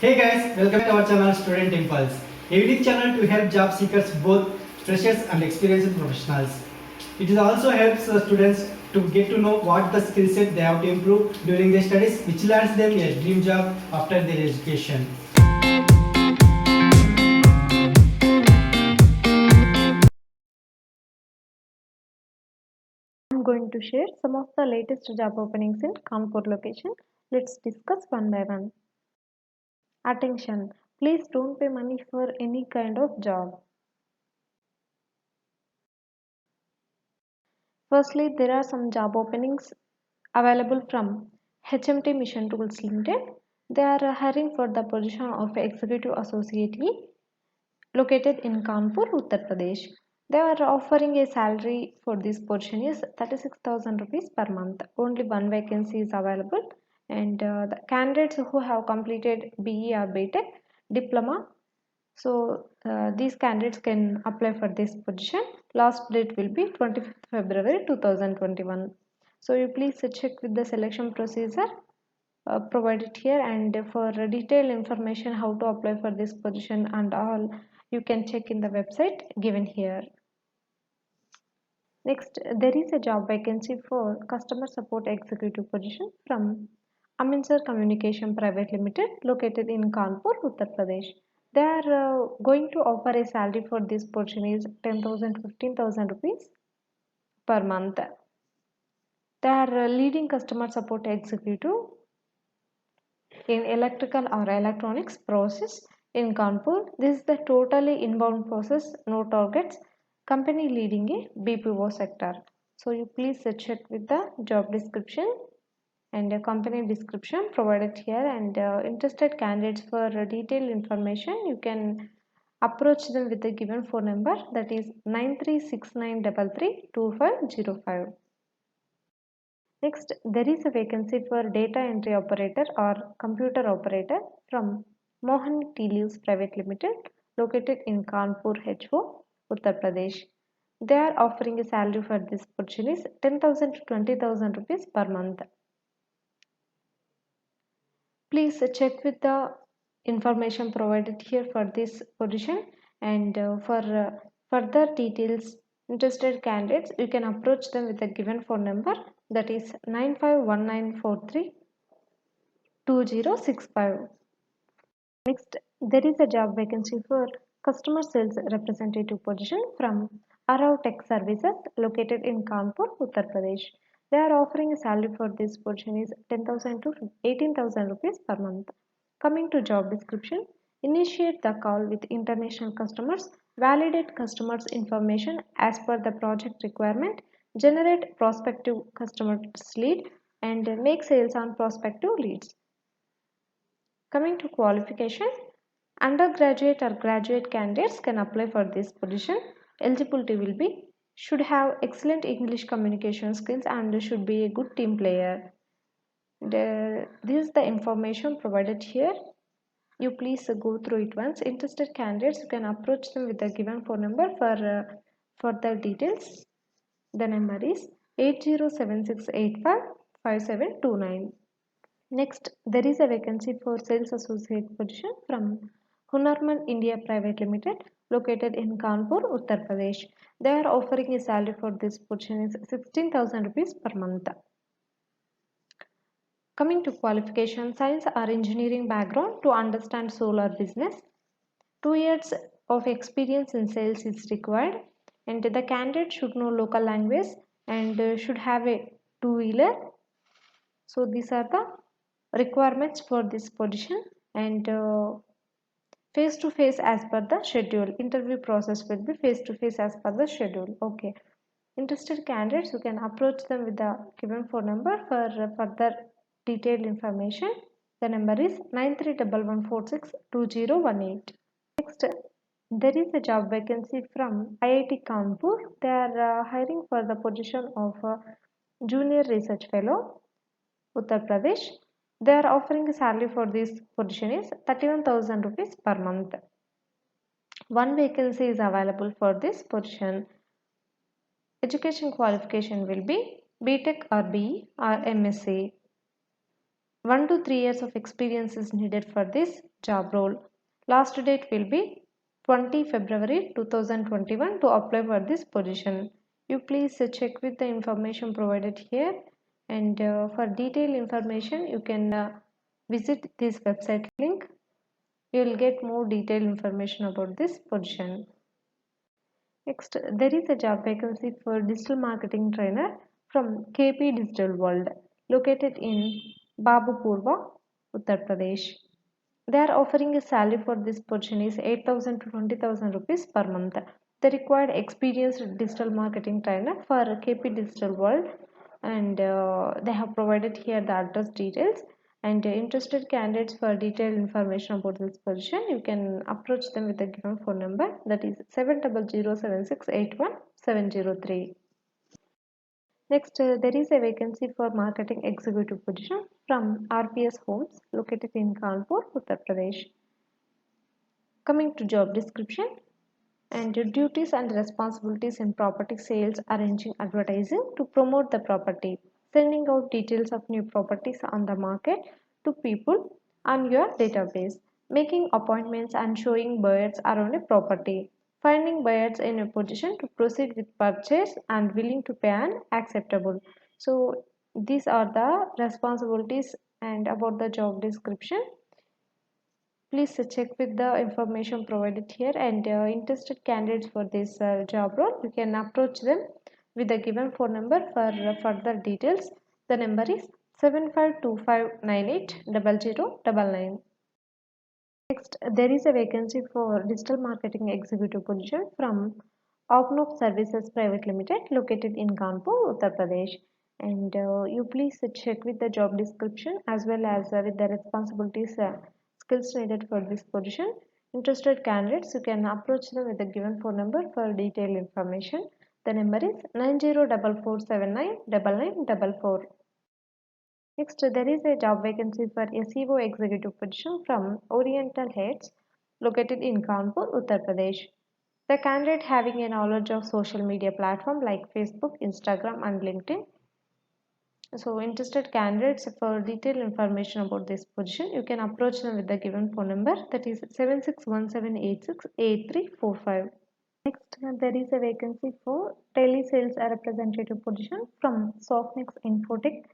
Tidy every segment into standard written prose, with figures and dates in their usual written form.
Hey guys, welcome to our channel Student Impulse, a unique channel to help job seekers, both freshers and experienced professionals. It also helps students to get to know what the skill set they have to improve during their studies, which lands them a dream job after their education. I'm going to share some of the latest job openings in Kanpur location. Let's discuss one by one. Attention, please don't pay money for any kind of job. Firstly, there are some job openings available from HMT Mission Tools Limited. They are hiring for the position of Executive Associate located in Kanpur, Uttar Pradesh. They are offering a salary for this position is 36,000 rupees per month. Only one vacancy is available, and the candidates who have completed BE or BTech diploma, so these candidates can apply for this position. Last date will be 25th February 2021. So you please check with the selection procedure provided here, and for detailed information how to apply for this position and all, you can check in the website given here. Next, there is a job vacancy for customer support executive position from Aminsar Communication Private Limited located in Kanpur, Uttar Pradesh. They are going to offer a salary for this position is 10,000 15,000 rupees per month. They are leading customer support executive in electrical or electronics process in Kanpur. This is the totally inbound process, no targets, company leading a BPO sector. So you please check with the job description and a company description provided here, and interested candidates for detailed information you can approach them with the given phone number, that is 9369332505. Next, there is a vacancy for data entry operator or computer operator from Mohan Tea Leaves Private Limited located in Kanpur, HO, Uttar Pradesh. They are offering a salary for this position is 10,000 to 20,000 rupees per month. Please check with the information provided here for this position, and for further details, interested candidates, you can approach them with the given phone number, that is 9519432065. Next, there is a job vacancy for customer sales representative position from Arav Tech Services located in Kanpur, Uttar Pradesh. They are offering a salary for this position is 10,000 to 18,000 rupees per month. Coming to job description, initiate the call with international customers, validate customers' information as per the project requirement, generate prospective customers lead, and make sales on prospective leads. Coming to qualification, undergraduate or graduate candidates can apply for this position. Eligibility will be should have excellent English communication skills and should be a good team player. This is the information provided here. You please go through it once. Interested candidates, you can approach them with the given phone number for further details. The number is 8076855729. Next, there is a vacancy for sales associate position from Hunarman India Private Limited located in Kanpur, Uttar Pradesh. They are offering a salary for this position is 16,000 rupees per month. Coming to qualification, science or engineering background to understand solar business. 2 years of experience in sales is required, and the candidate should know local language and should have a two-wheeler. So these are the requirements for this position, and face to face as per the schedule. Interview process will be face to face as per the schedule. Okay. Interested candidates, you can approach them with the given phone number for further detailed information. The number is 9311462018. Next, there is a job vacancy from IIT Kanpur. They are hiring for the position of Junior Research Fellow, Uttar Pradesh. They are offering a salary for this position is 31,000 rupees per month. One vacancy is available for this position. Education qualification will be BTech or BE or MSc. 1 to 3 years of experience is needed for this job role. Last date will be 20 February 2021 to apply for this position. You please check with the information provided here, and for detailed information you can visit this website link. You will get more detailed information about this position. Next, there is a job vacancy for digital marketing trainer from KP Digital World, located in Babupurva, Uttar Pradesh. They are offering a salary for this position is 8,000 to 20,000 rupees per month. The required experienced digital marketing trainer for KP Digital World, and they have provided here the address details, and interested candidates for detailed information about this position you can approach them with the given phone number, that is 7007681703. Next, there is a vacancy for marketing executive position from RPS Homes, located in Kanpur, Uttar Pradesh. Coming to job description, and duties and responsibilities in property sales, arranging advertising to promote the property, sending out details of new properties on the market to people on your database, making appointments and showing buyers around a property, finding buyers in a position to proceed with purchase and willing to pay an acceptable. So these are the responsibilities and about the job description. Please check with the information provided here, and interested candidates for this job role you can approach them with the given phone number for further details. The number is 7525980099. Next, there is a vacancy for digital marketing executive position from Opnok Services Private Limited, located in Kanpur, Uttar Pradesh. And you please check with the job description as well as with the responsibilities, skills needed for this position. Interested candidates, you can approach them with the given phone number for detailed information. The number is 9044799944. Next, there is a job vacancy for SEO executive position from Oriental Heads, located in Kanpur, Uttar Pradesh. The candidate having a knowledge of social media platform like Facebook, Instagram, and LinkedIn. So, interested candidates, for detailed information about this position, you can approach them with the given phone number, that is 7617868345. Next, there is a vacancy for telesales representative position from Softnex Infotech.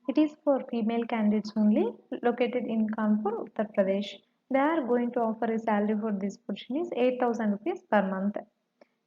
It is for female candidates only, located in Kanpur, Uttar Pradesh. They are going to offer a salary for this position is 8,000 rupees per month.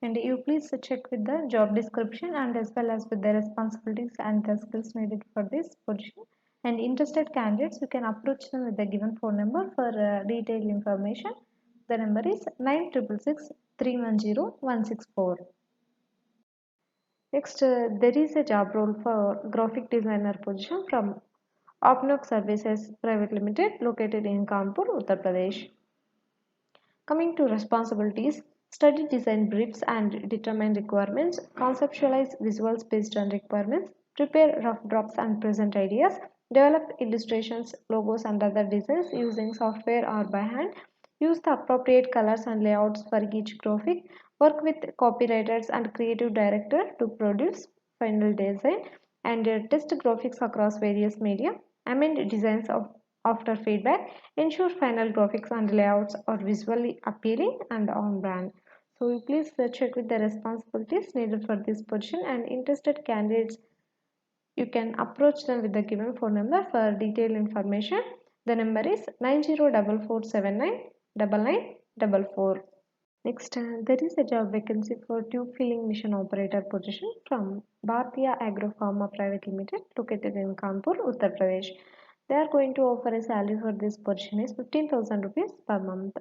And you please check with the job description and as well as with the responsibilities and the skills needed for this position. And interested candidates, you can approach them with the given phone number for detailed information. The number is 9663100164. Next, there is a job role for graphic designer position from Opnok Services Private Limited, located in Kanpur, Uttar Pradesh. Coming to responsibilities, study design briefs and determine requirements, conceptualize visuals based on requirements, prepare rough drafts and present ideas, develop illustrations, logos and other designs using software or by hand, use the appropriate colors and layouts for each graphic, work with copywriters and creative director to produce final design, and test graphics across various media, amend designs after feedback, ensure final graphics and layouts are visually appealing and on brand. So you please check with the responsibilities needed for this position, and interested candidates, you can approach them with the given phone number for detailed information. The number is 9044799944. Next, there is a job vacancy for tube filling machine operator position from Bhartiya Agro Pharma Private Limited, located in Kanpur, Uttar Pradesh. They are going to offer a salary for this position is 15,000 rupees per month.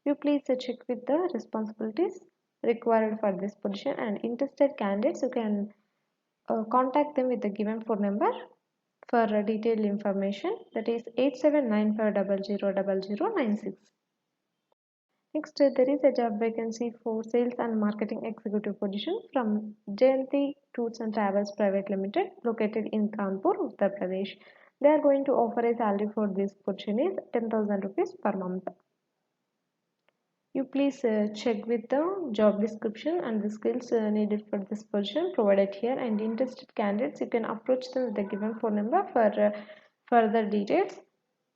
You please check with the responsibilities required for this position, and interested candidates, you can contact them with the given phone number for detailed information, that is 8795000096. Next, there is a job vacancy for sales and marketing executive position from Jayanti Tours and Travels Private Limited, located in Kanpur, Uttar Pradesh. They are going to offer a salary for this position is 10,000 rupees per month. You please check with the job description and the skills needed for this position provided here, and interested candidates, you can approach them with the given phone number for further details,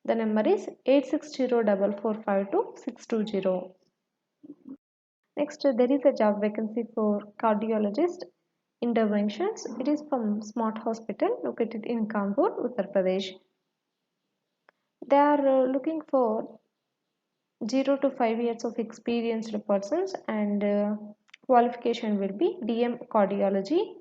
the number is 8604452620. Next, there is a job vacancy for cardiologist interventions. It is from Smart Hospital located in Kanpur, Uttar Pradesh. They are looking for 0 to 5 years of experienced persons, and qualification will be DM cardiology.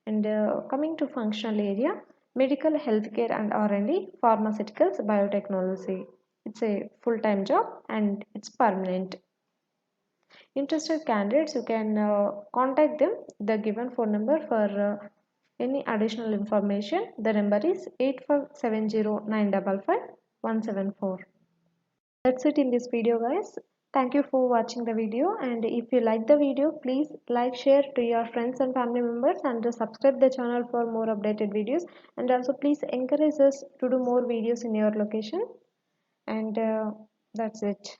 And coming to functional area, medical, healthcare and R&D, pharmaceuticals, biotechnology. It's a full-time job and it's permanent. Interested candidates, you can contact them, the given phone number for any additional information. The number is 8570955174. That's it in this video, guys. Thank you for watching the video, and if you like the video, please like, share to your friends and family members, and subscribe the channel for more updated videos. And also please encourage us to do more videos in your location. And that's it.